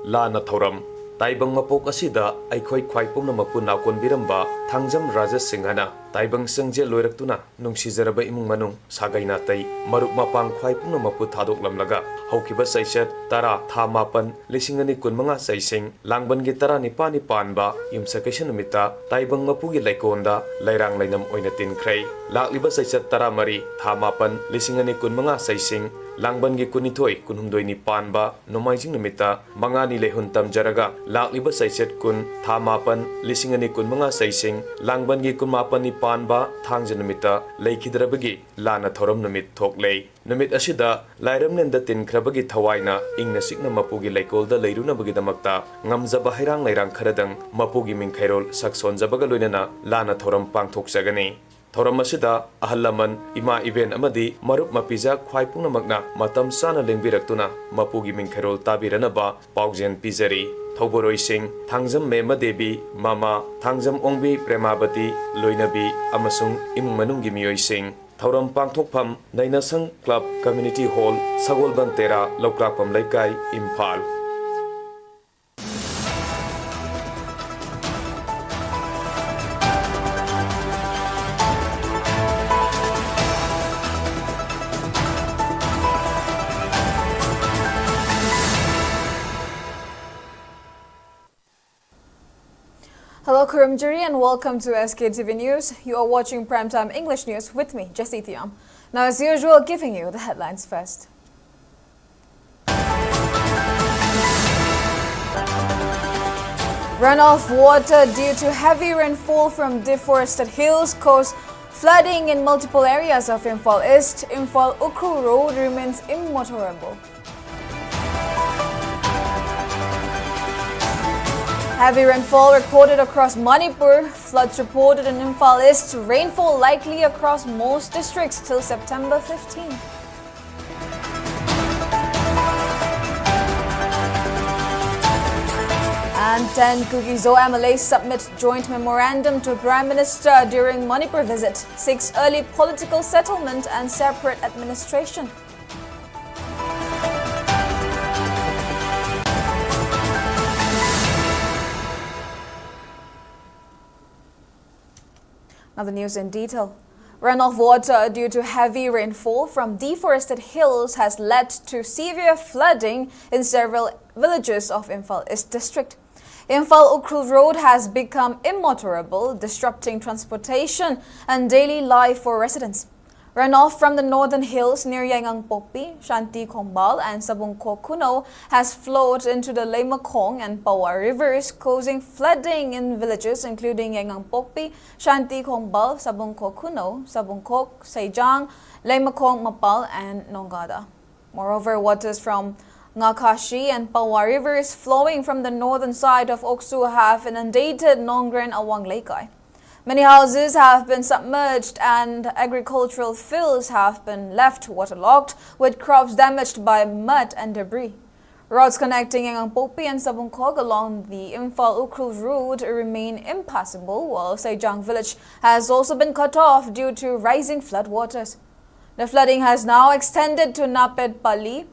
Lana Thoram Taibang mapok asida aikhoi khwai pumnamapu nakon biramba thangjam raja singhana taibang sangje loiraktuna nungsizaraba imung manung sagaina tai marup mapang khwai pumnamapu thadok lamlaga haukiba saisat tara tha mapan lisingani kunmanga saising langban gi tara nipani panba yumsakation numita taibang mapugi laikonda lairang lainam oina tinkhrai lakliba saisat tara mari tha mapan lisingani kunmanga saising langban gi kunithoi kunhumdoi ni panba nomaijing numita mangani lehuntam jaraga lakliba saisat kun tha mapan lisingani kunmanga saising langban gi kunmapan ni panba thangja numita leikidrabagi lana thoram numit thoklei numit asida lairamnenda tinkrabagi thawaina ingna sikna mapugi laikolda leirunabagi damakta ngamjaba hairang lairang kharadang mapugi mingkhairol saksonjabaga loinana lana thoram pangthokjagani Thoram asida ahalaman ima event amadi marup mapija khwai pungnamakna matam sana lengbirakuna mapugi mingkhairol tabiranaba paujен pizari Thoboroi Singh Thangjam Mema Devi Mama Thangjam Ongbi Premabati Loinabi amasung imung manunggi miyoi sing Thoram pangthokpham Nainasang Club Community Hall Sagolban Tera Loklakpam Laikai Imphal Hello Kurumjuri and welcome to Sktv's News. You are watching Primetime English News with me, Jessie. Now as usual, giving you the headlines first. Runoff water due to heavy rainfall from deforested hills caused flooding in multiple areas of Imphal East. Imphal Ukru Road remains immotorable. Heavy rainfall recorded across Manipur, floods reported in Imphal East, rainfall likely across most districts till September 15. And 10 Kuki MLAs submit joint memorandum to Prime Minister during Manipur visit, seeks early political settlement and separate administration. Now the news in detail. Runoff water due to heavy rainfall from deforested hills has led to severe flooding in several villages of Imphal East district. Imphal Ukru Road has become immotorable, disrupting transportation and daily life for residents. Runoff from the northern hills near Yangang-Pokpi, Shanti Thoubal and Sabungko Kuno has flowed into the Lemakong and Pawa rivers, causing flooding in villages including Yangang-Pokpi, Shanti Thoubal, Sabungko Kuno, Sabungkok, Sejang, Lemakong Mapal and Nongada. Moreover, waters from Ngakashi and Pawa rivers flowing from the northern side of Oksu have inundated Nongren Awang Laikai. Many houses have been submerged and agricultural fields have been left waterlogged, with crops damaged by mud and debris. Roads connecting Yangang-Pokpi and Sabungkok along the Imphal Ukru route remain impassable, while Sejang village has also been cut off due to rising floodwaters. The flooding has now extended to Naped Pali,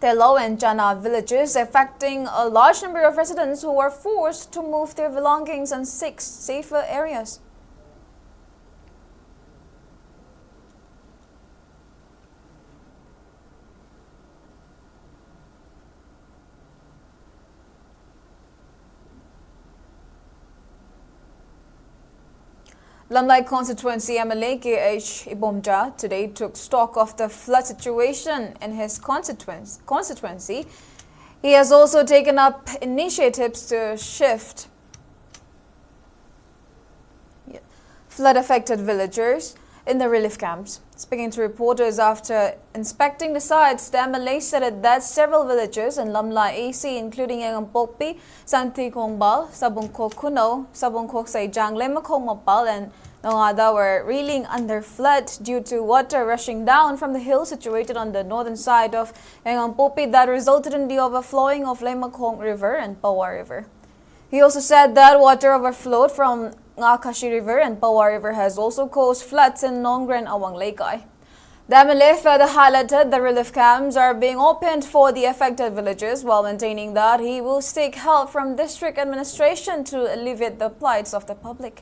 Telo and Chana villages, affecting a large number of residents who are forced to move their belongings and seek safer areas. Lumla constituency MLA KH Ibomja today took stock of the flood situation in his constituency. He has also taken up initiatives to shift flood-affected villagers in the relief camps. Speaking to reporters after inspecting the sites, the MLA said that several villages in Lumla AC, including Yangang-Pokpi, Santi Thoubal, Sabungkok Kuno, Sabungkok Sejang, Lemakong Mapal and Nongada were reeling under flood due to water rushing down from the hill situated on the northern side of Yangang-Pokpi that resulted in the overflowing of Lemakong River and Pawa River. He also said that water overflowed from Ngakashi River and Pawa River has also caused floods in Nongren Awang Laikai. The MLA further highlighted the relief camps are being opened for the affected villages while maintaining that he will seek help from district administration to alleviate the plights of the public.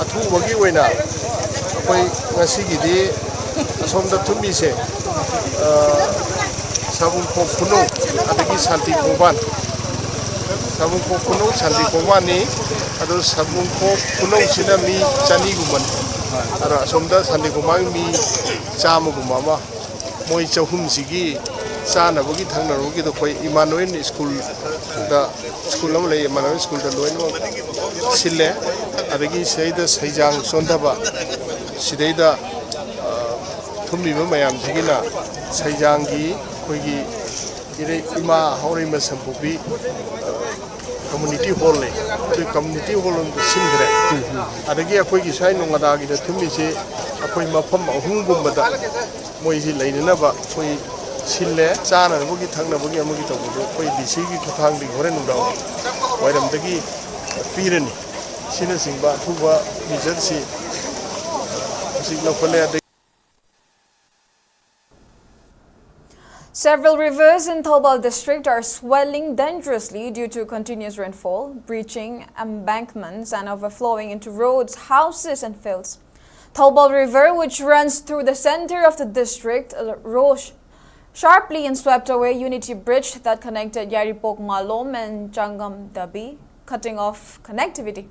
ꯑꯊꯨꯕꯒꯤ ꯑꯣꯏꯅ ꯑꯩꯈꯣꯏ ꯉꯁꯤꯒꯤꯗꯤ ꯑꯁꯣꯝꯗ ꯊꯨꯝꯃꯤꯁꯦ ꯁꯥꯕꯨꯡꯈꯣꯛ ꯈꯨꯅꯧ ꯑꯗꯒꯤ ꯁꯥꯟꯇꯤ ꯈꯣꯡꯕꯥꯟ ꯁꯥꯕꯨꯡꯈꯣꯛ ꯈꯨꯅꯧ ꯁꯥꯟꯇꯤ ꯈꯣꯡꯕꯥꯟꯅꯤ ꯑꯗꯨ ꯁꯥꯕꯨꯡꯈꯣꯛ ꯈꯨꯅꯧꯁꯤꯅ ꯃꯤ 200ꯒꯨꯝꯕꯅꯤ ꯑꯗꯣ ꯑꯁꯣꯝꯗ ꯁꯥꯟꯇꯤ ꯈꯣꯡꯕꯥꯟ ꯃꯤ 100ꯒꯨꯝꯕ ꯑꯃ ꯃꯣꯏ 300ꯁꯤꯒꯤ ꯆꯥꯅꯕꯒꯤ ꯊꯛꯅꯕꯒꯤꯗꯣ ꯑꯩꯈꯣꯏ ꯏꯃꯥꯅꯨꯑꯦꯜ ꯁ꯭ꯀꯨꯜ ꯑꯃ ꯂꯩ ꯏꯃꯥꯅꯨꯑꯦꯜ ꯁ꯭ꯀꯨꯜꯗ ꯂꯣꯏꯅꯃꯛ ꯁꯤꯜꯂꯦ ꯑꯗꯒꯤ ꯁꯤꯗꯩꯗ ꯁꯩꯖꯥꯡ ꯆꯣꯟꯊꯕ ꯁꯤꯗꯩꯗ ꯊꯨꯝꯃꯤꯕ ꯃꯌꯥꯝꯁꯤꯒꯤꯅ ꯁꯩꯖꯥꯡꯒꯤ ꯑꯩꯈꯣꯏꯒꯤ ꯏꯃꯥ ꯍꯧꯔꯩꯃ ꯁꯝꯄꯣꯛꯄꯤ community hall le to community hall on the sindre adagi akoi gi sai nongada gi da thumi se akoi mafam ahum gumbada moi ji leinana ba koi sille chana bu gi thangna bu gi amugi to bu koi dc gi khuthang di hore nungda wairam dagi pirani sina singba thuba bizar si signa khole. Several rivers in Thoubal district are swelling dangerously due to continuous rainfall, breaching embankments and overflowing into roads, houses and fields. Thoubal River, which runs through the center of the district, rose sharply and swept away Unity Bridge that connected Yaripok Malom and Changam Dabi, cutting off connectivity.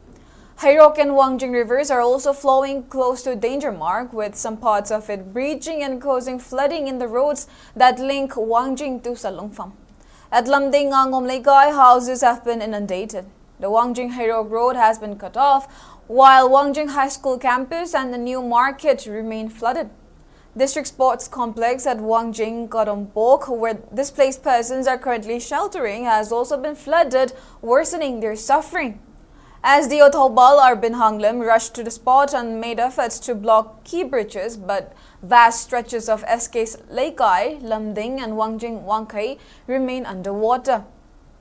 Hairok and Wangjing rivers are also flowing close to danger mark, with some parts of it breaching and causing flooding in the roads that link Wangjing to Salungpham. At Lamding Angom Lekai, houses have been inundated. The Wangjing Hairok road has been cut off, while Wangjing High School campus and the new market remain flooded. District Sports Complex at Wangjing Kadompok, where displaced persons are currently sheltering, has also been flooded, worsening their suffering. As the Thoubal Urban Hanglim rushed to the spot and made efforts to block key bridges, but vast stretches of SK's Lekai, Lamding and Wangjing Wangkai remain underwater.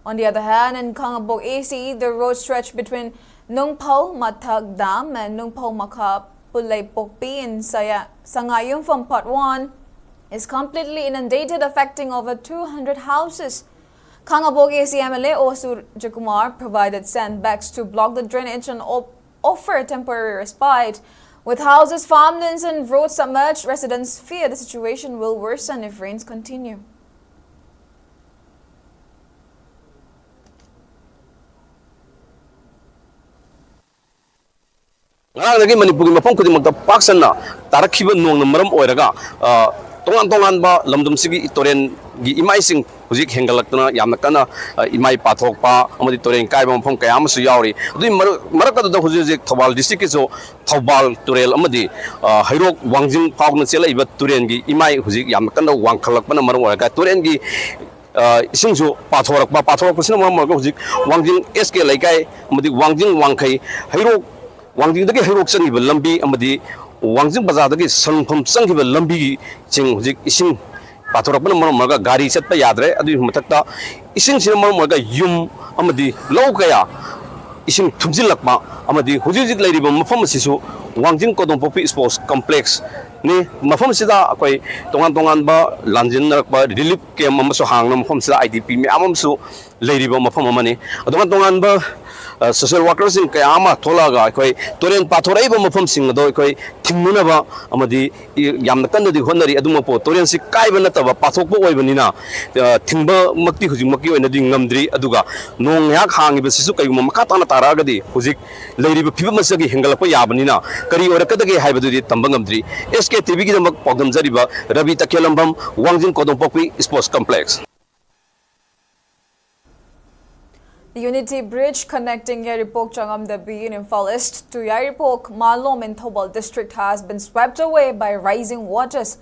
On the other hand, in Kangabok AC, the road stretch between Nungpao Matag Dam and Nungpao Maka Pulay Pokpi in Sangayung from Part 1 is completely inundated, affecting over 200 houses. Kangabok AC MLA Osur Jakumar provided sandbags to block the drainage and offer temporary respite. With houses, farmlands and roads submerged, residents fear the situation will worsen if rains continue. Ngarang Manipuri mafam khudimagta paksana tarakhiba nongna maram oiraga tongan ba lamdum sigi toren gi imai sing huzik hengalakna yamna kana imai pathokpa amadi toren kaiba mafam kayam su yauri adu marakadu da huzik Thoubal district so Thoubal turel amadi hairok Wangjing phawna chelaiba turen gi imai huzik yamna kana wangkhalakpana maram oiraga turen gi isingsu pathorak sina maram oiraga huzik Wangjing SK Laikai amadi Wangjing Wangkai hairok Wangjing dagi hairok changiba lambi amadi Wangjing bazar dagi sanfam changiba lambi ching huzik ising pathorakpana maram oiraga gari chatpa yadre adu mathakta ising sina maram oiraga yum amadi low kaya ising thumjilakma amadi hujik leiriba mafam asisu Wangjing Kodongpopi Sports Complex ni mafam sida akoi tongan ba lanjin nakba relief camp amaso hangna mafam sida IDP me amamsu leiriba mafam amani tongan ba social workers in kayama tholaga akoi toren pathorai ba mafam sing do akoi thimuna ba amadi yamna kanna di honari aduma po toren si kai ba nataba pathok bo oibanina thimba makti hujik makki oina di ngamdri aduga nong yak hangi ba sisu kaiguma makatana taragadi hujik leiriba phiba masagi hengalakpa yabanina kari orakadage haibadudi tamba ngamdri SK TV gi damak pogam jariba Rabi Takelambam Wangjing Kodongpopi Sports Complex. The Unity Bridge connecting Yaripok Changamdabi in Imphal East to Yaripok Malom in Thoubal district has been swept away by rising waters.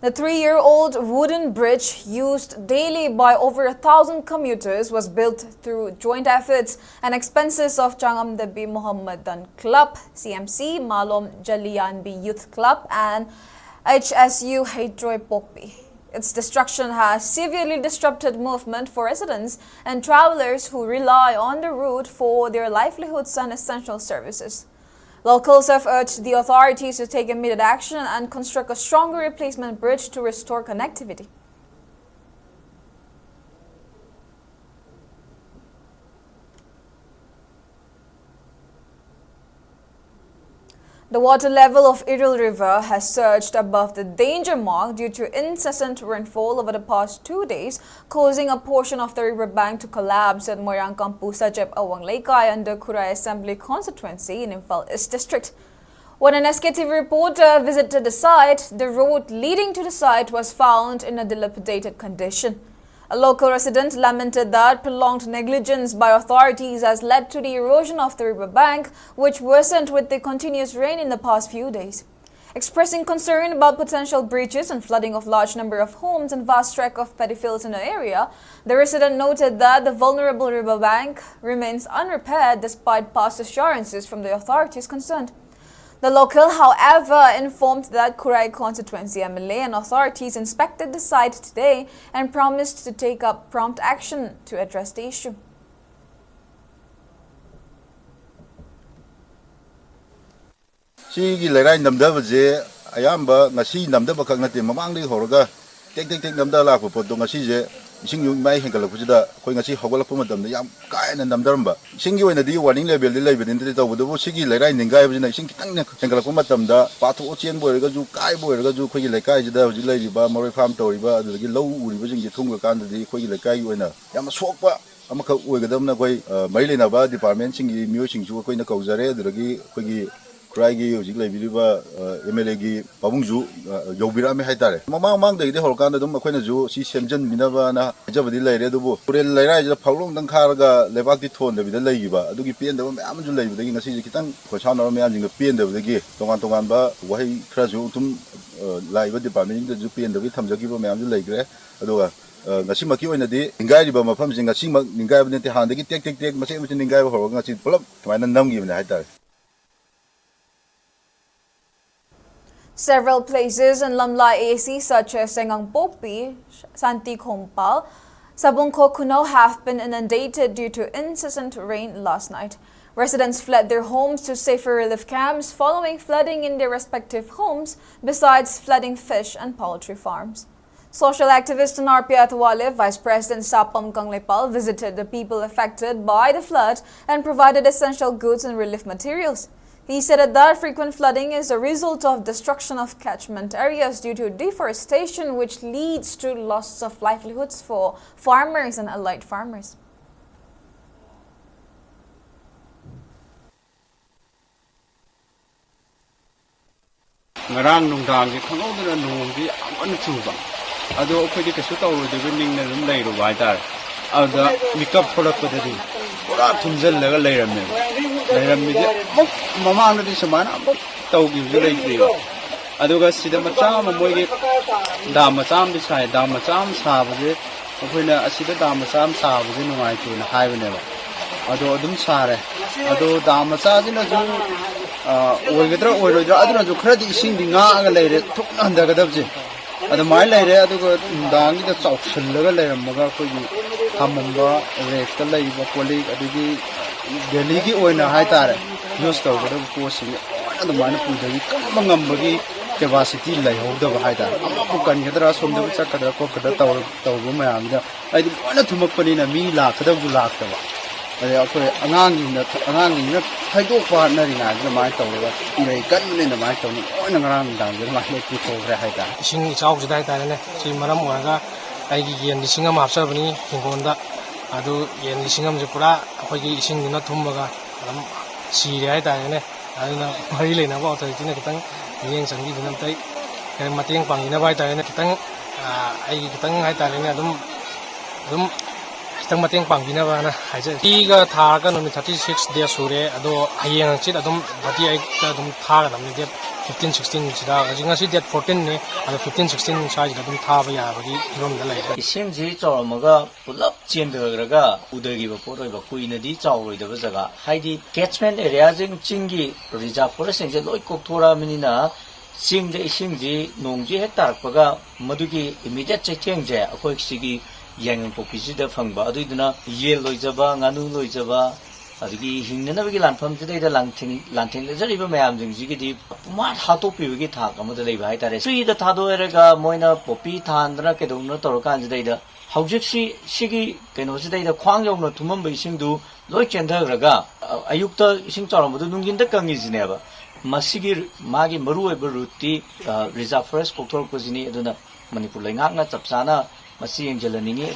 The 3-year-old wooden bridge, used daily by over 1,000 commuters, was built through joint efforts and expenses of Changamdabi Mohammedan Club, CMC, Malom Jalianbi Youth Club and HSU Heidroi Pokpi. Its destruction has severely disrupted movement for residents and travelers who rely on the route for their livelihoods and essential services. Locals have urged the authorities to take immediate action and construct a stronger replacement bridge to restore connectivity. The water level of Iril River has surged above the danger mark due to incessant rainfall over the past 2 days, causing a portion of the riverbank to collapse at Moirangkampu Sajep Awang Laikai under Kurai Assembly constituency in Imphal East district. When an SKTV reporter visited the site, the road leading to the site was found in a dilapidated condition. A local resident lamented that prolonged negligence by authorities has led to the erosion of the riverbank, which worsened with the continuous rain in the past few days. Expressing concern about potential breaches and flooding of large number of homes and vast tract of paddy fields in the area, the resident noted that the vulnerable riverbank remains unrepaired despite past assurances from the authorities concerned. The local, however, informed that Kurai constituency MLA and authorities inspected the site today and promised to take up prompt action to address the issue. Sigi lerai namda baje ayamba ngasi namda bakak nate mamang di horoga tek namda la ko poddo ngasi je ising yung mai hengkala kujida koi ngasi hogala puma damda yam kai na namdaramba singi wena di warning level di level din de tawu do sigi lerai ningai bajina ising kitang ne hengkala puma damda pathu ochen boyga ju kai boyga ju khoi lekai jida hoji lei ba moroi farm toriba adagi low uri bajing ji thunga kan di khoi lekai wena yam sokpa amaka oigadamna koi mai lena ba department singi myo singju koi na kaujare adagi khoi gi Kragi hoji lai biliba MLA gi pabungju yobira me haitare mamang de holkan dum akoina ju si semjan minaba na jabadi laire dubu purel laira ja phaulong dang kharaga lebak di thon de bidal laigiba adugi pen de am ju laibu de ngasi kitang khosan ro me am jing pen de gi tongan ba wahi khra ju tum laiba department de ju pen de thamjagi ba me am ju laigre aduga ngasi maki oina di ningai riba mafam jing ngasi mak ningai bne te han de gi tek mase mase ningai ba horoga ngasi pulap thmaina nam gi bne haitare. Several places in Lumla AC such as Sengang Popi, Santi Kompal, Sabungko Kuno have been inundated due to incessant rain last night. Residents fled their homes to safer relief camps following flooding in their respective homes, besides flooding fish and poultry farms. Social activist Narpia Thoubal, Vice President Sapam Kanglepal, visited the people affected by the flood and provided essential goods and relief materials. He said that frequent flooding is a result of destruction of catchment areas due to deforestation, which leads to loss of livelihoods for farmers and allied farmers. Ngarang nungdang gi khangodra nunggi aman chuba ado akhoi di kasu tawro de ning na rum leiru waidar ada mikap phorak padadi pura thunjal laga leiramme leiramme de mamang na di samana tawgi ju leitri aduga sida macha moi gi da macham di sai da macham sabaje akhoina asida da macham sabaje nungai tu na haibane ba ado adum sare ado da macha jina ju oigadra oirodra aduna ju khara di ising di nga aga leire thukna handagadabje ado mai leire aduga dangi da chaukshallaga leirammaga khoi hamamba rekta leiba polik adugi delhi gi oina haitare use tawgada posi adu mana pudagi kamangambagi capacity leihodaba haitare amapu kangadra somda chakadra ko kada tawbu mayamda ai bona thumakpani na mi lakhadabu laktaba ade akoi angangi na thaidok pa nari na na mai tawga irei kan ne na mai tawni oina ngarang dang de mai ki thogre haita ising chau jidai ta ne si maram oraga ai gi yen lising am hapsabani hingonda adu yen lising am je pura akoi gi ising na thummaga ram si re haita ne aduna mari le na ba authority ne kitang yeng sang gi dinam tai mateng pang ina bai ta ne kitang ai gi kitang haita ne adum kitang mateng pang bina ba na haije tiga tha ga no 36 days sure ado hayeng chit adum 38 ta adum tha ga nam ne 15 16 sida ajinga si date 14 ne ado 15 16 size adum tha ba ya bagi rom da lai isim ji chawmaga pulap chendagraga udagi ba poroi ba kuina di chawroi da jaga haidi catchment area jing chingi reserve forest je loi kok thora minina ꯆꯤꯡꯗ ꯏꯁꯤꯡꯁꯤ ꯅꯣꯡꯁꯤ ꯍꯦꯛ ꯇꯥꯔꯛꯄꯒ ꯃꯗꯨꯒꯤ ꯏꯃꯤꯗꯤꯌꯦꯠ ꯆꯩꯊꯦꯡꯁꯦ ꯑꯩꯈꯣꯏ ꯁꯤꯒꯤ ꯌꯥꯏꯉꯪꯄꯣꯛꯄꯤꯁꯤꯗ ꯐꯪꯕ ꯑꯗꯨꯏꯗꯨꯅ ꯌꯦꯟ ꯂꯣꯏꯖꯕ ꯉꯥꯅꯨ ꯂꯣꯏꯖꯕ ꯑꯗꯒꯤ ꯍꯤꯡꯅꯅꯕꯒꯤ ꯂꯥꯟꯐꯝꯁꯤꯗꯩꯗ ꯂꯥꯟꯊꯦꯡꯅꯖꯔꯤꯕ ꯃꯌꯥꯝꯁꯤꯡꯁꯤꯒꯤꯗꯤ ꯄꯨꯡꯍꯥꯠ ꯍꯥꯠꯇꯣꯛꯄꯤꯕꯒꯤ ꯊꯥꯛ ꯑꯃꯗ ꯂꯩꯕ ꯍꯥꯏꯇꯥꯔꯦ ꯐ꯭ꯔꯤꯗ ꯊꯥꯗꯣꯛꯑꯔꯒ ꯃꯣꯏꯅ ꯄꯣꯄꯤ ꯊꯥꯍꯟꯗꯅ ꯀꯩꯗꯧꯅ ꯇꯧꯔꯀꯥꯟꯁꯤꯗꯩꯗ ꯍꯧꯖꯤꯛꯁꯤ ꯁꯤꯒꯤ ꯀꯩꯅꯣꯁꯤꯗꯩꯗ ꯈ꯭ꯋꯥꯡ ꯌꯧꯅ ꯊꯨꯝꯃꯝꯕ ꯏꯁꯤꯡꯗꯨ ꯂꯣꯏ ꯆꯦꯟꯊꯈ꯭ꯔꯒ ꯑꯌꯨꯛꯇ ꯏꯁꯤꯡ ꯆꯥꯎꯔꯝꯕꯗꯨ ꯅꯨꯡꯊꯤꯟꯗ ꯀꯪꯉꯤꯁꯤꯅꯦꯕ ꯃꯁꯤꯒꯤ ꯃꯥꯒꯤ ꯃꯔꯨꯑꯣꯏꯕ ꯔꯨꯠꯇꯤ ꯔꯤꯖꯥꯔꯚ ꯐꯣꯔꯦꯁ ꯀꯣꯛꯊꯣꯔꯛꯄꯁꯤꯅꯤ ꯑꯗꯨꯅ ꯃꯅꯤꯄꯨꯔ ꯂꯩꯉꯥꯛꯅ ꯆꯞ ꯆꯥꯅ ꯃꯁꯤ ꯌꯦꯡꯁꯤꯜꯍꯟꯅꯤꯡꯉꯤ.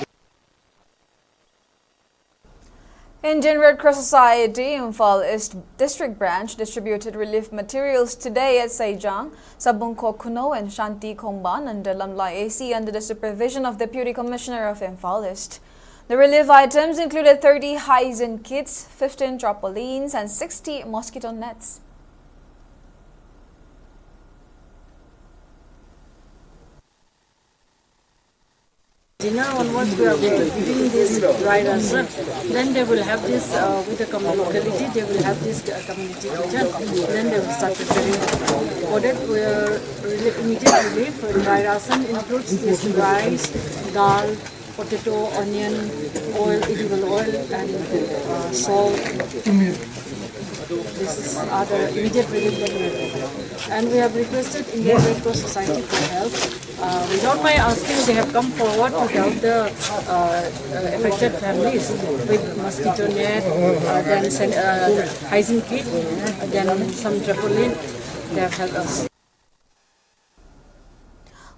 Indian Red Cross Society, Imphal East District Branch distributed relief materials today at Saijang, Sabungko Kuno and Shanti Khongban under Lumla AC under the supervision of Deputy Commissioner of Imphal East. The relief items included 30 hygiene kits, 15 tarpaulins and 60 mosquito nets. Now onwards we are giving this dry ration, then they will have this with the locality, they will have this community kitchen, then they will start preparing. For that we are immediate relief. Dry ration includes this rice, dal, potato, onion, oil, edible oil and salt. This is other immediate relief that we are doing. And we have requested Indian Red Cross Society for help. Without my asking, they have come forward to help the affected families with mosquito net, then hygiene kit, then some tarpaulin. They have helped us.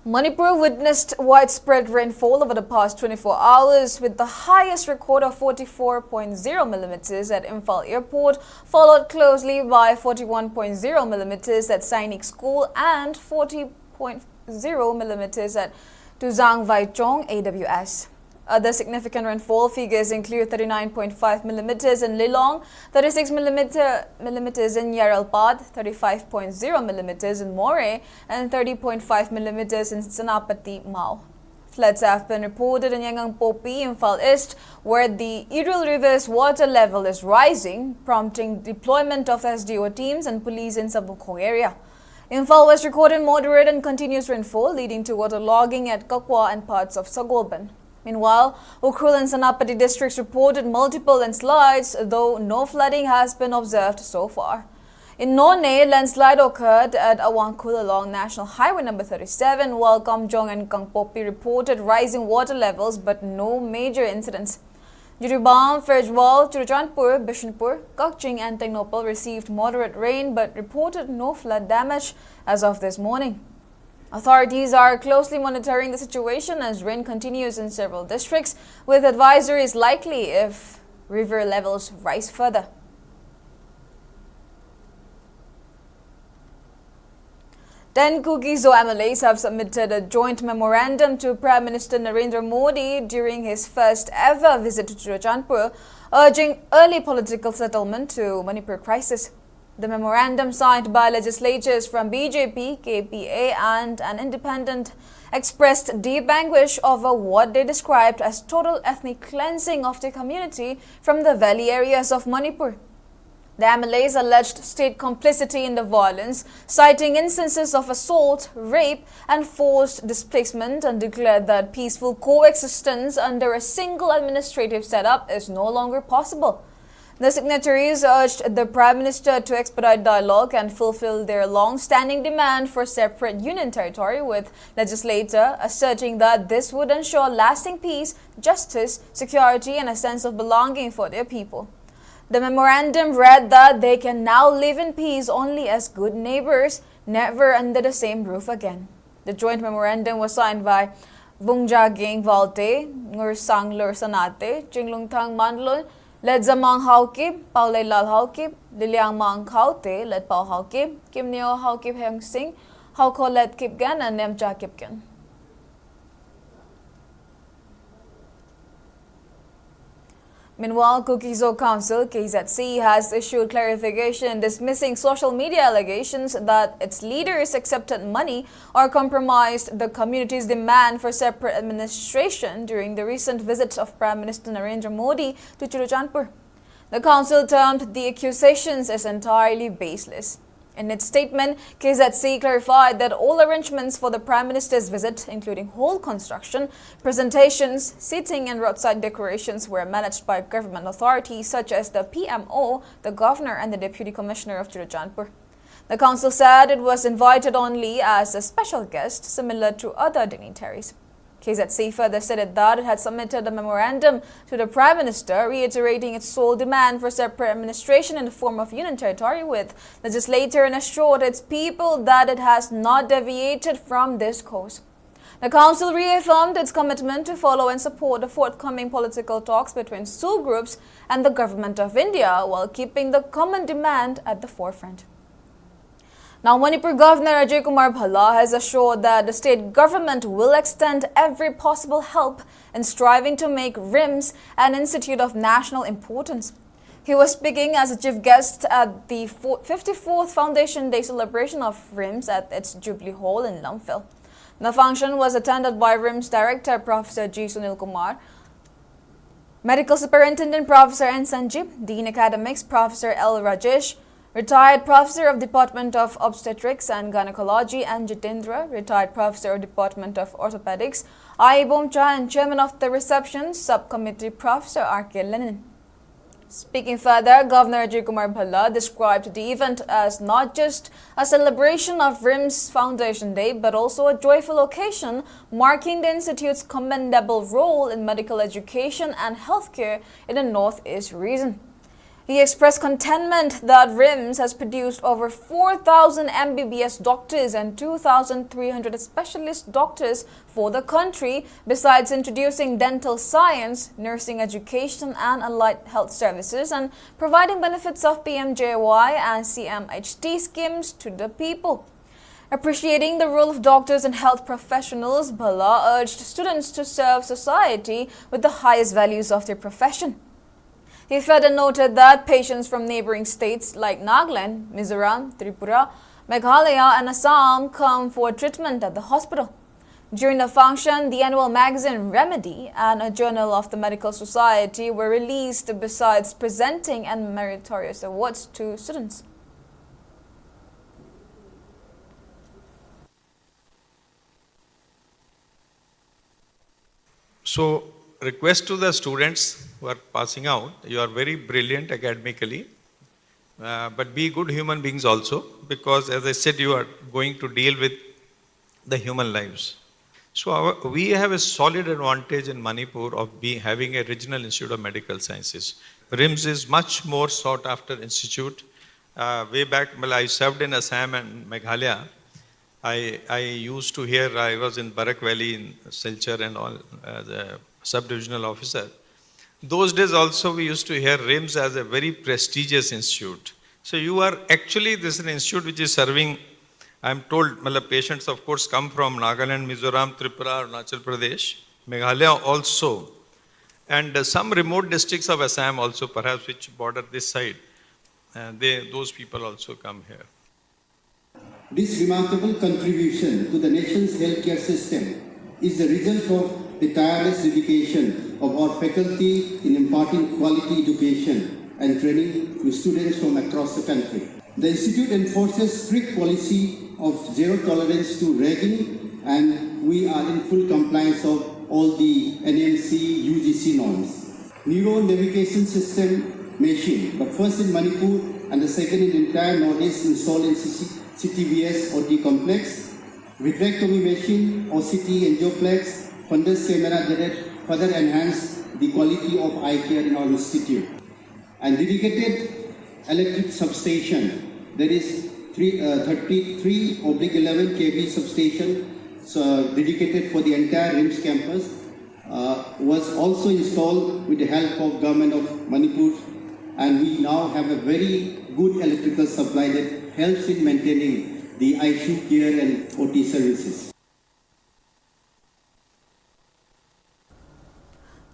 Manipur witnessed widespread rainfall over the past 24 hours with the highest record of 44.0 millimeters at Imphal Airport, followed closely by 41.0 millimeters at Sainik School and 40.0 millimeters at Tuzang Vaichong AWS. Other significant rainfall figures include 39.5 millimeters in Lilong, 36 millimeters in Yaralpad, 35.0 millimeters in More, and 30.5 millimeters in Senapati, Mao. Floods have been reported in Yangangpopi, Imphal East, where the Iril River's water level is rising, prompting deployment of SDO teams and police in Sabukong area. Imphal West recorded moderate and continuous rainfall, leading to waterlogging at Kakwa and parts of Sagolban. Meanwhile, Ukhrul and Senapati districts reported multiple landslides, though no flooding has been observed so far. In None, landslide occurred at Awangkul along National Highway number 37, while Kamjong and Kangpopi reported rising water levels but no major incidents. Juribam, Ferjwal, Churachandpur, Bishnupur, Kakching and Tengnopal received moderate rain but reported no flood damage as of this morning. Authorities are closely monitoring the situation as rain continues in several districts, with advisories likely if river levels rise further. Then Kuki's MLAs have submitted a joint memorandum to Prime Minister Narendra Modi during his first ever visit to Churachandpur, urging early political settlement to Manipur crisis. The memorandum signed by legislators from BJP, KPA and an independent expressed deep anguish over what they described as total ethnic cleansing of the community from the valley areas of Manipur. The MLAs alleged state complicity in the violence, citing instances of assault, rape and forced displacement, and declared that peaceful coexistence under a single administrative setup is no longer possible. The signatories urged the Prime Minister to expedite dialogue and fulfill their long-standing demand for separate union territory, with legislator asserting that this would ensure lasting peace, justice, security and a sense of belonging for their people. The memorandum read that they can now live in peace only as good neighbors, never under the same roof again. The joint memorandum was signed by Bungjaging Valte, Ngursang Lur Sanate, Jinglungtang Mandlon, Ledzamang Haukip, Paulay Lal Haukip, Liliang Mang Kaute, Led Pao Haukip, Kim Neo Haukip Heng Sing, Hauko Led Kipgan, and Nemja Kipgan. Meanwhile, Kuki Council, KZC, has issued clarification dismissing social media allegations that its leaders accepted money or compromised the community's demand for separate administration during the recent visit of Prime Minister Narendra Modi to Churachandpur. The council termed the accusations as entirely baseless. In its statement, KZC clarified that all arrangements for the Prime Minister's visit, including hall construction, presentations, seating and roadside decorations were managed by government authorities such as the PMO, the Governor and the Deputy Commissioner of Judo. The council said it was invited only as a special guest, similar to other dignitaries. KZC further stated that it had submitted a memorandum to the Prime Minister reiterating its sole demand for separate administration in the form of union territory, with legislature and assured its people that it has not deviated from this course. The council reaffirmed its commitment to follow and support the forthcoming political talks between Sioux groups and the Government of India while keeping the common demand at the forefront. Now, Manipur Governor Ajay Kumar Bhalla has assured that the state government will extend every possible help in striving to make RIMS an institute of national importance. He was speaking as a chief guest at the 54th Foundation Day celebration of RIMS at its Jubilee Hall in Lumla. The function was attended by RIMS Director Professor G. Sunil Kumar, Medical Superintendent Professor N. Sanjeev, Dean Academics Professor L. Rajesh, Retired Professor of Department of Obstetrics and Gynecology and Jitendra, Retired Professor of Department of Orthopedics, I. Bomcha, and Chairman of the Reception Subcommittee Professor R.K. Lenin. Speaking further, Governor Ajay Kumar Bhalla described the event as not just a celebration of RIMS Foundation Day, but also a joyful occasion marking the Institute's commendable role in medical education and healthcare in the Northeast region. He expressed contentment that RIMS has produced over 4,000 MBBS doctors and 2,300 specialist doctors for the country, besides introducing dental science, nursing education and allied health services, and providing benefits of PMJY and CMHT schemes to the people. Appreciating the role of doctors and health professionals, Bhalla urged students to serve society with the highest values of their profession. He further noted that patients from neighboring states like Nagaland, Mizoram, Tripura, Meghalaya and Assam come for treatment at the hospital. During the function, the annual magazine Remedy and a journal of the Medical Society were released, besides presenting and meritorious awards to students. So, request to the students who are passing out, you are very brilliant academically, but be good human beings also, because as I said, you are going to deal with the human lives. So we have a solid advantage in Manipur of having a regional institute of medical sciences. RIMS is much more sought after institute. Way back when I served in Assam and Meghalaya, I used to hear, I was in Barak Valley in Silchar and all, the sub-divisional officer. Those days also we used to hear RIMS as a very prestigious institute. So you are actually, this is an institute which is serving, I am told, patients of course come from Nagaland, Mizoram, Tripura, Arunachal Pradesh, Meghalaya also, and some remote districts of Assam also perhaps which border this side. Those people also come here. This remarkable contribution to the nation's healthcare system is the result of the tireless dedication of our faculty in imparting quality education and training to students from across the country. The Institute enforces strict policy of zero tolerance to ragging, and we are in full compliance of all the NMC UGC norms. Neuro navigation system machine, the first in Manipur and the second in entire Northeast, installed in CTVS OT complex. Vitrectomy machine, OCT angioplex, fundus camera that further enhance the quality of eye care in our institute. And dedicated electric substation, there is 33/11 kV substation dedicated for the entire RIMS campus, was also installed with the help of government of Manipur, and we now have a very good electrical supply that helps in maintaining the ICU care and OT services.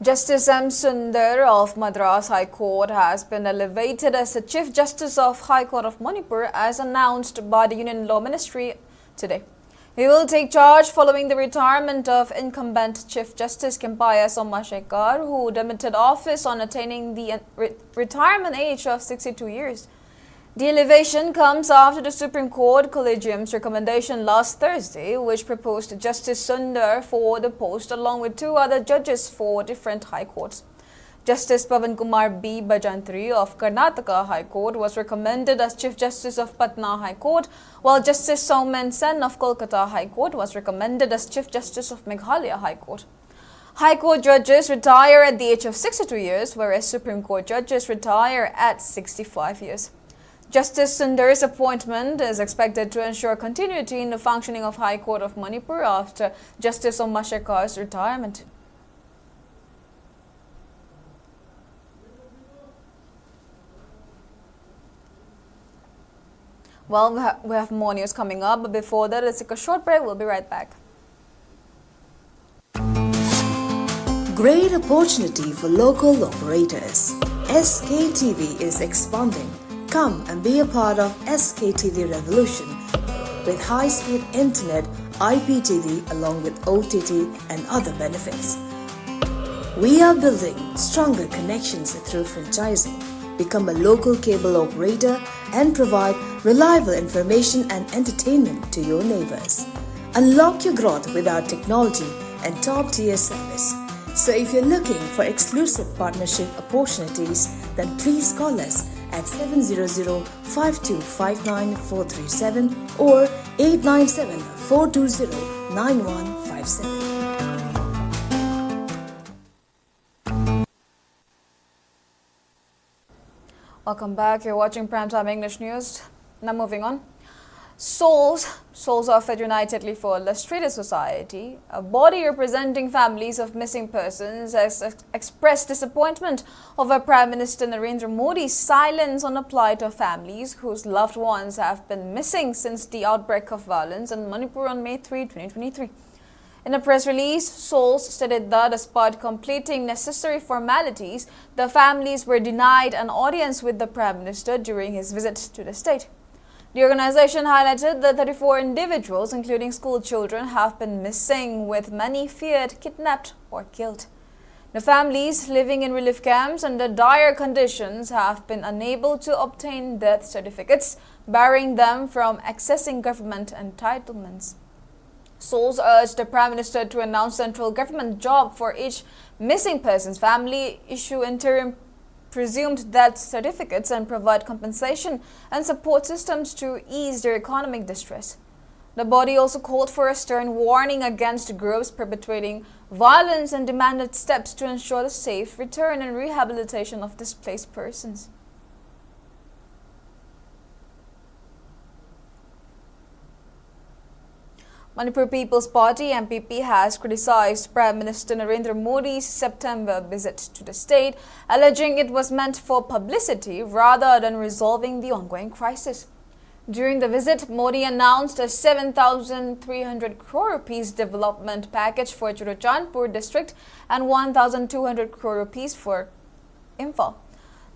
Justice M. Sundar of Madras High Court has been elevated as the Chief Justice of High Court of Manipur, as announced by the Union Law Ministry today. He will take charge following the retirement of incumbent Chief Justice Kempaya Somashekar, who demitted office on attaining the retirement age of 62 years. The elevation comes after the Supreme Court Collegium's recommendation last Thursday, which proposed Justice Sundar for the post along with two other judges for different high courts. Justice Pavan Kumar B. Bajantri of Karnataka High Court was recommended as Chief Justice of Patna High Court, while Justice Soumen Sen of Kolkata High Court was recommended as Chief Justice of Meghalaya High Court. High Court judges retire at the age of 62 years, whereas Supreme Court judges retire at 65 years. Justice Sundar's appointment is expected to ensure continuity in the functioning of High Court of Manipur after Justice Omashekar's retirement. Well, we have more news coming up, but before that, let's take a short break. We'll be right back. Great opportunity for local operators. SKTV is expanding. Come and be a part of SKTV revolution with high-speed internet, IPTV along with OTT and other benefits. We are building stronger connections through franchising. Become a local cable operator and provide reliable information and entertainment to your neighbors. Unlock your growth with our technology and top-tier service. So if you're looking for exclusive partnership opportunities, then please call us at 700-5259-437 or 897-420-9157. Welcome back. You're watching Primetime English News. Now moving on. Souls of Unitedly for Illustrated Society, a body representing families of missing persons, has expressed disappointment over Prime Minister Narendra Modi's silence on the plight of families whose loved ones have been missing since the outbreak of violence in Manipur on May 3, 2023. In a press release, Souls stated that despite completing necessary formalities, the families were denied an audience with the Prime Minister during his visit to the state. The organization highlighted that 34 individuals, including school children, have been missing, with many feared kidnapped or killed. The families living in relief camps under dire conditions have been unable to obtain death certificates, barring them from accessing government entitlements. Souls urged the Prime Minister to announce central government job for each missing person's family, issue interim presumed death certificates and provide compensation and support systems to ease their economic distress. The body also called for a stern warning against groups perpetuating violence and demanded steps to ensure the safe return and rehabilitation of displaced persons. Manipur People's Party MPP has criticized Prime Minister Narendra Modi's September visit to the state, alleging it was meant for publicity rather than resolving the ongoing crisis. During the visit, Modi announced a 7,300 crore rupees development package for Churachandpur district and 1,200 crore rupees for Imphal.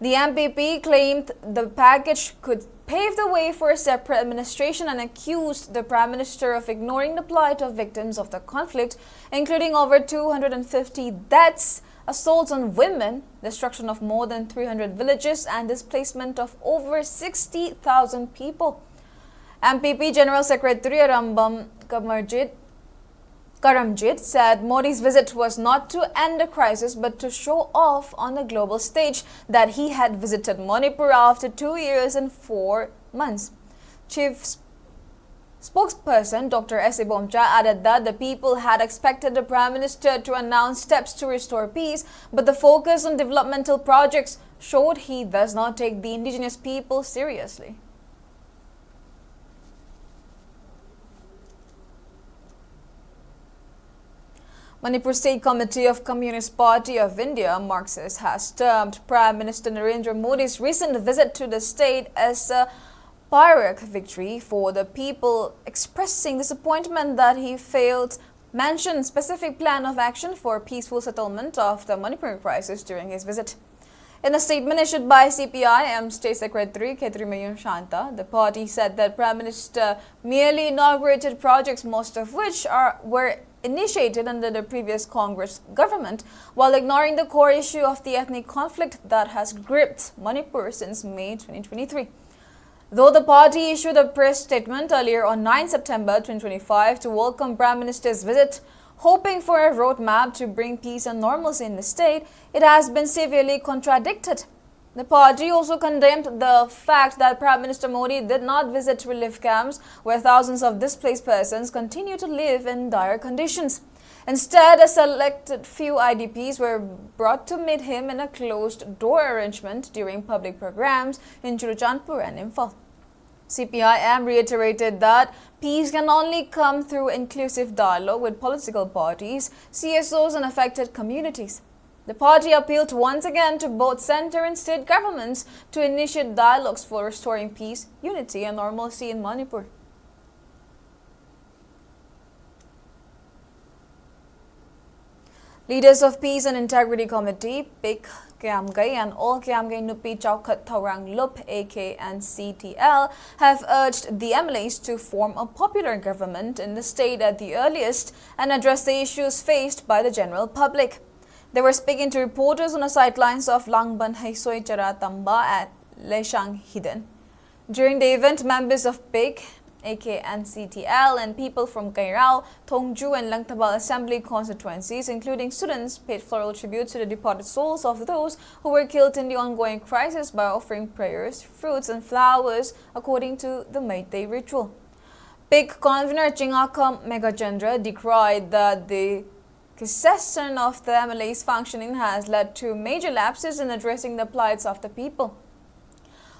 The MPP claimed the package could pave the way for a separate administration and accused the Prime Minister of ignoring the plight of victims of the conflict, including over 250 deaths, assaults on women, destruction of more than 300 villages, and displacement of over 60,000 people. MPP General Secretary Rambam Karamjit said Modi's visit was not to end the crisis but to show off on the global stage that he had visited Manipur after 2 years and 4 months. Chief spokesperson Dr. S. Bomcha added that the people had expected the Prime Minister to announce steps to restore peace, but the focus on developmental projects showed he does not take the indigenous people seriously. Manipur State Committee of Communist Party of India, Marxist, has termed Prime Minister Narendra Modi's recent visit to the state as a Pyrrhic victory for the people, expressing disappointment that he failed to mention specific plan of action for peaceful settlement of the Manipur crisis during his visit. In a statement issued by CPIM State Secretary Ketrimayun Shanta, the party said that Prime Minister merely inaugurated projects, most of which were initiated under the previous Congress government, while ignoring the core issue of the ethnic conflict that has gripped Manipur since May 2023. Though the party issued a press statement earlier on 9 September 2025 to welcome Prime Minister's visit, hoping for a roadmap to bring peace and normalcy in the state, it has been severely contradicted. The party also condemned the fact that Prime Minister Modi did not visit relief camps where thousands of displaced persons continue to live in dire conditions. Instead, a selected few IDPs were brought to meet him in a closed-door arrangement during public programs in Judo and Imphal. CPIM reiterated that peace can only come through inclusive dialogue with political parties, CSOs and affected communities. The party appealed once again to both center and state governments to initiate dialogues for restoring peace, unity and normalcy in Manipur. Leaders of Peace and Integrity Committee, PIC Kiamgay and All Kiamgay Nupi Chaukat Thaurang Lup AK and CTL have urged the MLAs to form a popular government in the state at the earliest and address the issues faced by the general public. They were speaking to reporters on the sidelines of Langban Haisoi Charatamba at Leshang Hidden. During the event, members of PIC, AK and CTL and people from Kairao, Thongju and Thoubal assembly constituencies, including students, paid floral tribute to the departed souls of those who were killed in the ongoing crisis by offering prayers, fruits and flowers according to the Meitei ritual. PIC convener Chingakam Megachandra decried that the cessation of the MLA's functioning has led to major lapses in addressing the plights of the people.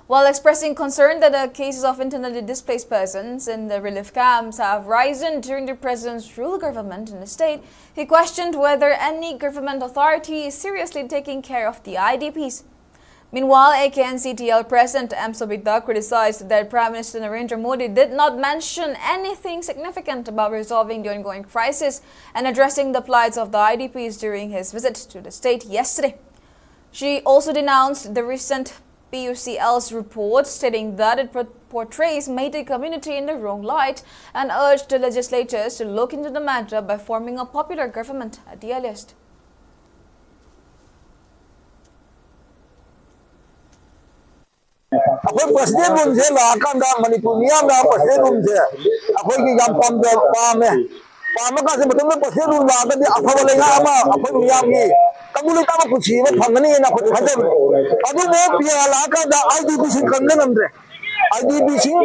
While expressing concern that the cases of internally displaced persons in the relief camps have risen during the president's rule government in the state, he questioned whether any government authority is seriously taking care of the IDPs. Meanwhile, AK and CTL President M. Sobita criticized that Prime Minister Narendra Modi did not mention anything significant about resolving the ongoing crisis and addressing the plights of the IDPs during his visit to the state yesterday. She also denounced the recent PUCL's report, stating that it portrays Meitei community in the wrong light and urged the legislators to look into the matter by forming a popular government at the earliest. Akwai president room je la kan da Manipur miyam da president room je akwai ki yam pam da pam ka se mutum president room la ga di afaba le nga ama akwai miyam gi kamuli ta ku chi ma phangani na ko hade adu mo pia la ka da IDP sin kan na namre IDP sin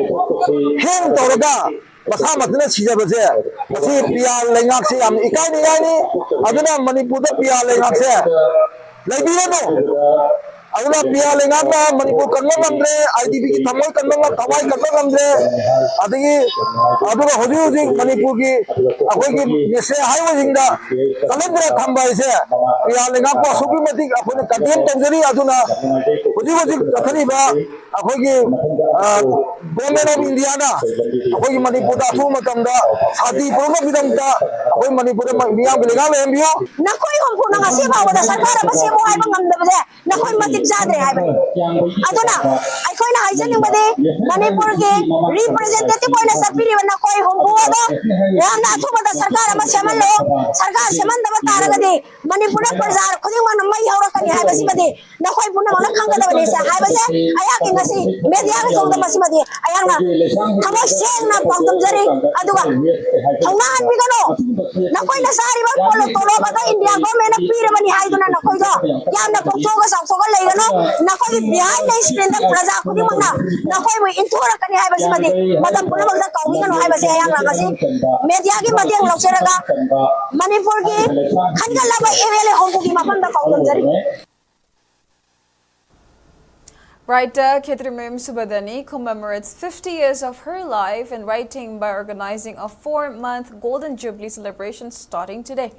hen to da masa matna chija baje masi pia le nga se am ikai ni yani aduna Manipur da pia le nga se lai bi no Aula pia lengana Manipur kanna namre IDP ki thamoi kanna thawai kanna namre adigi aduga hoji Manipur ki akoi ki mese haiwa jingda kalendra thamba ise pia lenga ko suki mati apone kadem tanjari aduna hoji kathani ba akoi ki government of India na akoi ki Manipur da thu matam da sadi promo bidam da akoi Manipur ma miyam lenga lembio nakoi hompu na ngasi ba wada sarkar ba semo ai bangam da ba nakoi mati Aduna, I coin a hijacking with Manipur representative point a sapiri when a koi hombuada, Yana Tuma the Sarkara Masamalo, Sarkar Samanda Bataragadi, Manipur Pazar, Kudiman, my Hurricane Habasibadi, Nakoi Puna Kanga Habasa, Ayakin Nasi, Mediagas of the Masimadi, Ayana, Hamas Chena Pantamzari, Adua, Haman Pigano, Nakoi Nasari, India, Gomen, Piramani Haiduna Nakoida, Yana Potogas of Sogal. Nakoi behind the screen the plaza kudi mangna nakoi mo intura kani hai basi madi madam puna magda kaumi kanu hai basi ayang lagasi media ki madiang lokseraga Manipur ki khanga laba evele hongu ki mapam da kaum jari. Writer Khetrimim Subadani commemorates 50 years of her life in writing by organizing a 4-month Golden Jubilee celebration starting today.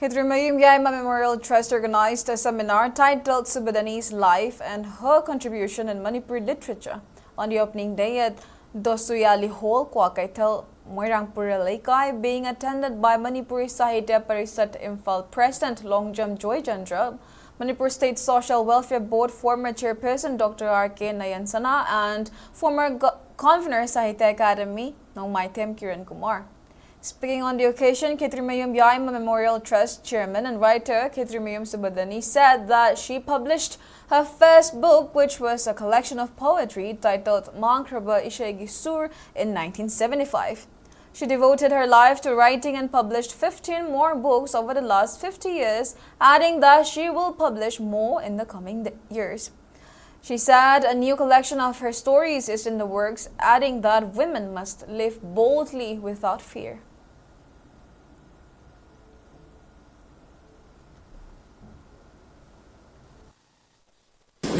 Khetrimim Yaima Memorial Trust organized a seminar titled Subadani's Life and Her Contribution in Manipuri Literature on the opening day at Dosuyali Hall, Kwakaital, Moirangpura Laikai, being attended by Manipuri Sahitya Parisat Imphal President Longjam Joy Chandra, Manipur State Social Welfare Board former Chairperson Dr. R.K. Nayansana and former Convener Sahitya Academy Nongmaitem Kiran Kumar. Speaking on the occasion, Ketrimayum Yaima Memorial Trust Chairman and writer Ketrimayum Subadani said that she published her first book, which was a collection of poetry titled Mankraba Ishegi Sur in 1975. She devoted her life to writing and published 15 more books over the last 50 years, adding that she will publish more in the coming years. She said a new collection of her stories is in the works, adding that women must live boldly without fear.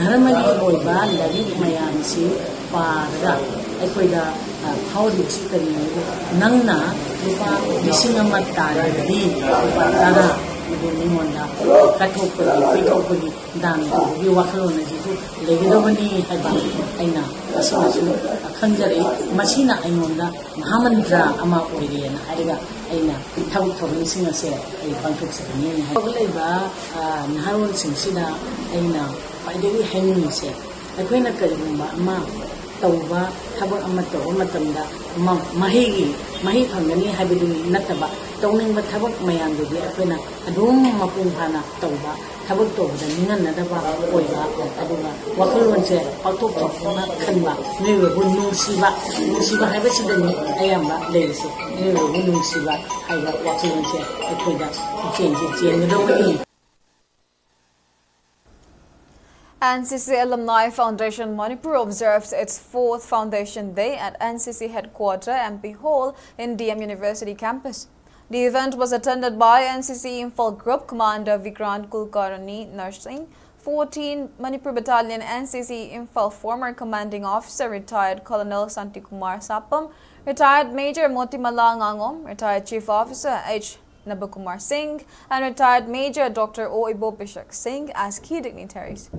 Dharamagi oiba lagi mayamsi para aikoida haulis kari nangna lupa bisinga matara di lupa tara ibuni monda katopuri dan di wakalo na jitu legidobani haiba aina asinasu khanjare masina ainonda mahamandra ama oirena hariga aina thawuk thawin singa se ai pantuk sakani haiba naharol singsida aina Paidagi hanging se. Ako'y karigumba ama tauba habang ama tauba matamda mahi panggani habiduni nataba tauning bathabak mayan dogi ako'y na adung mapungpana tauba habang tauba ningan nadaba oiba adunga wakulon se patok na kanba niwe bunung siba haiba sidani ayamba leise niwe bunung siba haiba wakulon se ako'y na change ngadawani. NCC Alumni Foundation Manipur observed its 4th Foundation Day at NCC Headquarters MP Hall in DM University campus. The event was attended by NCC Imphal Group Commander Vikrant Kulkarni Nursing, 14 Manipur Battalion NCC Imphal former Commanding Officer retired Colonel Santikumar Sapam, retired Major Motimala Ngangom, retired Chief Officer H. Nabakumar Singh, and retired Major Dr. O. Ibopishak Singh as key dignitaries.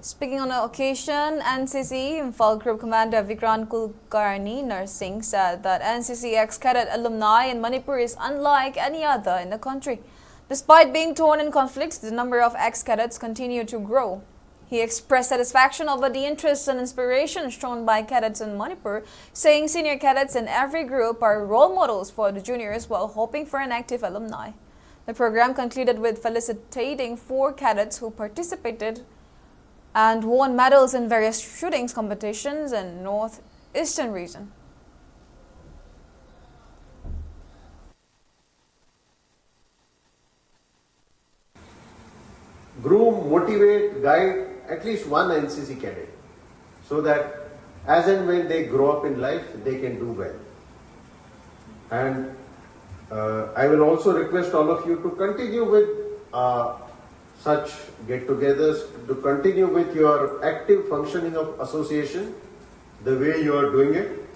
Speaking on the occasion, NCC Imphal Group Commander Vikrant Kulkarni Nursing said that NCC ex-cadet alumni in Manipur is unlike any other in the country. Despite being torn in conflicts, the number of ex-cadets continue to grow. He expressed satisfaction over the interest and inspiration shown by cadets in Manipur, saying senior cadets in every group are role models for the juniors while hoping for an active alumni. The program concluded with felicitating 4 cadets who participated and won medals in various shootings competitions in northeastern region. Groom, motivate, guide at least one NCC cadet so that as and when they grow up in life, they can do well. And I will also request all of you to continue with such get-togethers, to continue with your active functioning of association the way you are doing it,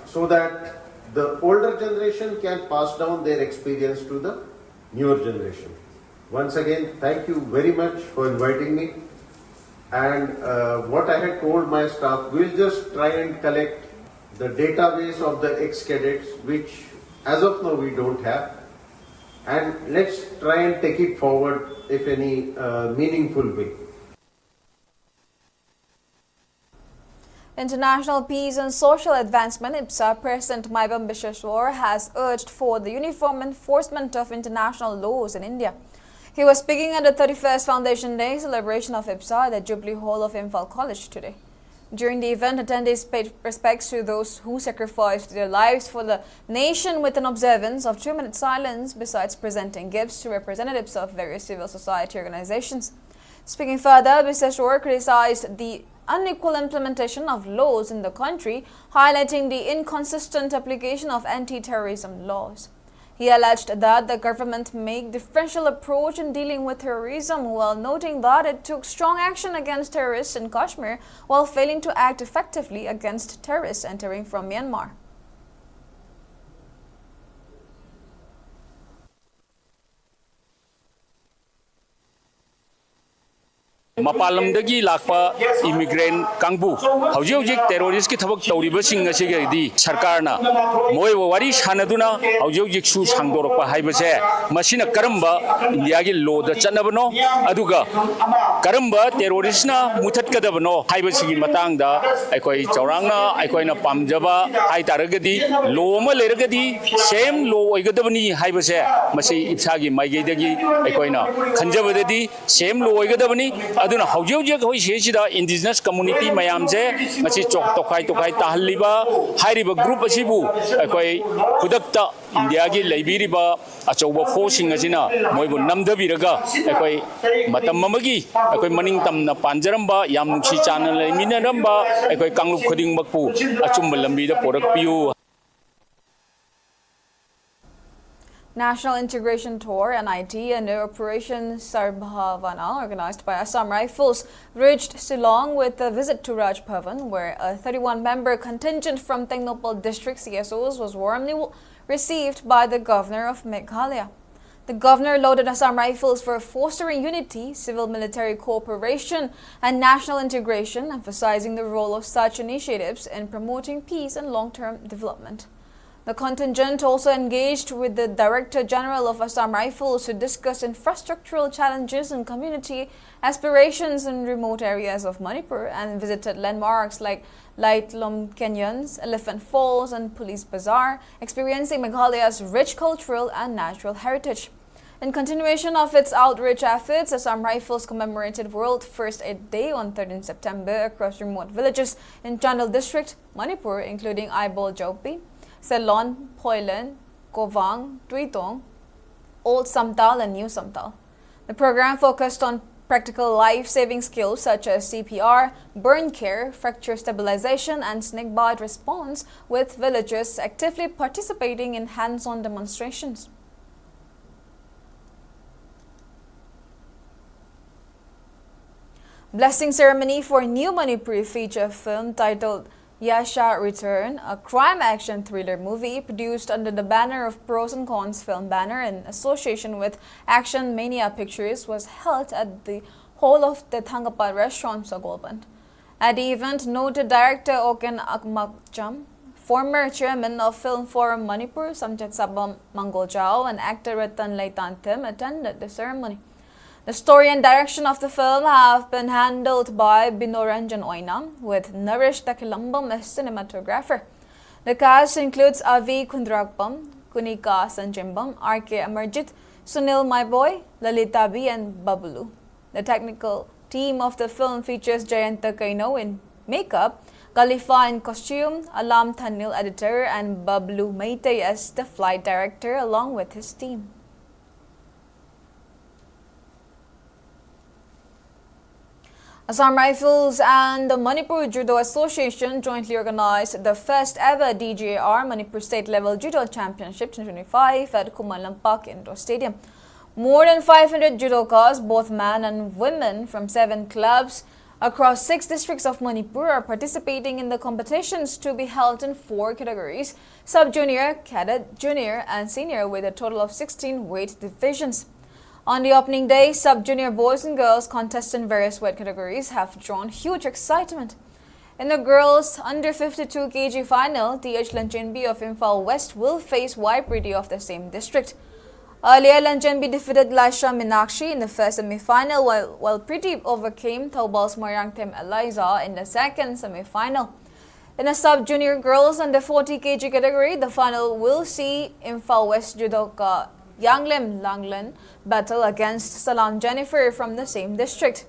so that the older generation can pass down their experience to the newer generation. Once again, thank you very much for inviting me. And what I had told my staff, we'll just try and collect the database of the ex-cadets, which as of now we don't have. And let's try and take it forward if any meaningful way. International Peace and Social Advancement IPSA President Maibam Bisheshwar has urged for the uniform enforcement of international laws in India. He was speaking at the 31st Foundation Day celebration of IPSA at the Jubilee Hall of Imphal College today. During the event, attendees paid respects to those who sacrificed their lives for the nation with an observance of 2-minute silence, besides presenting gifts to representatives of various civil society organizations. Speaking further, Bisheshwar criticized the unequal implementation of laws in the country, highlighting the inconsistent application of anti-terrorism laws. He alleged that the government made differential approach in dealing with terrorism, while noting that it took strong action against terrorists in Kashmir while failing to act effectively against terrorists entering from Myanmar. Mapalamdagi lakpa immigrant kangbu hauji terrorist ki thabak tawriba sing asigadi sarkarna moi wari sanaduna hauji su sangdorpa haibase masina karamba india gi law da chanabano aduga karamba terrorist na muthatkadabano haibasigi matangda aikoi chaurangna aikoina pamjaba hai taragadi law ma leragadi same law oigadabani haibase masi ipsagi maigedagi aikoina khanjabadadi same law oigadabani aduna hauji hoi sida indigenous community mayamje machi chok tokai tahalliba hairiba group asibu akoi khudakta india gi leibiriba achauba forcing asina moibu namdabiraga akoi matam amagi akoi maning tamna panjaramba yam nuksi chana leiminaramba akoi kanglup khuding bakpu achumba lambi da porak piu. National Integration Tour (NIT) and Operation Sarbhavana, organized by Assam Rifles, reached Shillong with a visit to Raj Bhavan, where a 31-member contingent from Thoubal district CSOs was warmly received by the governor of Meghalaya. The governor lauded Assam Rifles for fostering unity, civil-military cooperation, and national integration, emphasizing the role of such initiatives in promoting peace and long-term development. The contingent also engaged with the Director General of Assam Rifles to discuss infrastructural challenges and community aspirations in remote areas of Manipur and visited landmarks like Light Lum Canyons, Elephant Falls, and Police Bazaar, experiencing Meghalaya's rich cultural and natural heritage. In continuation of its outreach efforts, Assam Rifles commemorated World First Aid Day on 13 September across remote villages in Chandel District, Manipur, including Aibol Jopi, Ceylon, Poilan, Kovang, Tuitong, Old Samtal and New Samtal. The program focused on practical life-saving skills such as CPR, burn care, fracture stabilization and snake bite response, with villagers actively participating in hands-on demonstrations. Blessing ceremony for new Manipuri feature film titled Yasha Return, a crime action thriller movie produced under the banner of Pros and Cons Film Banner in association with Action Mania Pictures, was held at the hall of the Thangapal restaurant Sagolban. At the event, noted director Oken Akmakcham, former chairman of Film Forum Manipur Samchat Sabam Mangoljao, and actor Ratan Laitantim attended the ceremony. The story and direction of the film have been handled by Binoranjan Oinam, with Naresh Takilambam as cinematographer. The cast includes Avi Kundragpam, Kunika Sanjimbam, R.K. Amarjit, Sunil Maiboy, Lalita B, and Babulu. The technical team of the film features Jayanta Kaino in makeup, Khalifa in costume, Alam Thanil editor, and Bablu Meite as the flight director along with his team. Assam Rifles and the Manipur Judo Association jointly organized the first ever DJR Manipur State Level Judo Championship 2025 at Kumalampak Indoor Stadium. More than 500 judokas, both men and women, from 7 clubs across 6 districts of Manipur are participating in the competitions to be held in 4 categories: sub-junior, cadet, junior, and senior, with a total of 16 weight divisions. On the opening day, sub-junior boys and girls contests in various weight categories have drawn huge excitement. In the girls under 52 kg final, TH Lanchenbi of Imphal West will face Waipriti of the same district. Earlier, Lanchenbi defeated Lasha Minakshi in the first semi-final, while Priti overcame Thoubal's Mariangtem Eliza in the second semi-final. In the sub-junior girls under 40 kg category, the final will see Imphal West judoka Yanglem Langlen battle against Salam Jennifer from the same district.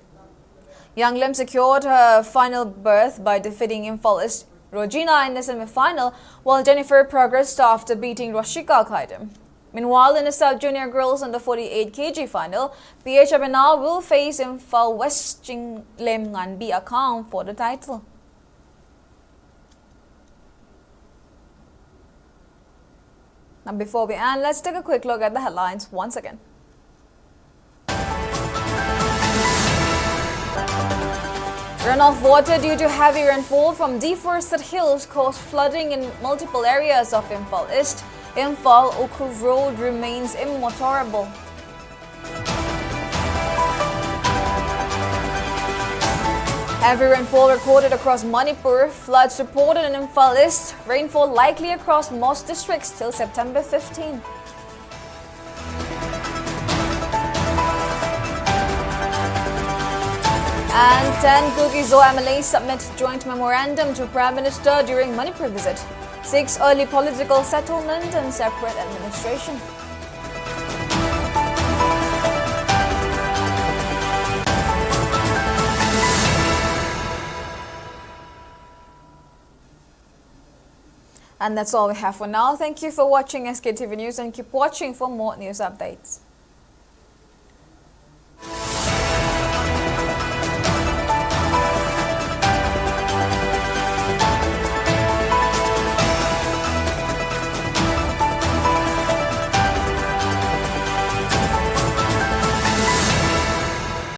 Yanglem secured her final berth by defeating Imphal East Rogina in the semi-final, while Jennifer progressed after beating Roshika Kaidam. Meanwhile, in the sub-junior girls under 48 kg final, PH Abhinav will face Imphal West Jinglem Nganbi Akang for the title. Now, before we end, let's take a quick look at the headlines once again. Runoff water due to heavy rainfall from deforested hills caused flooding in multiple areas of Imphal East. Imphal Ukuv Road remains immotorable. Heavy rainfall recorded across Manipur, floods reported in Imphal East, rainfall likely across most districts till September 15. And 10 Kuki MLAs submit joint memorandum to Prime Minister during Manipur visit. 6 early political settlement and separate administration. And that's all we have for now. Thank you for watching SKTV News and keep watching for more news updates.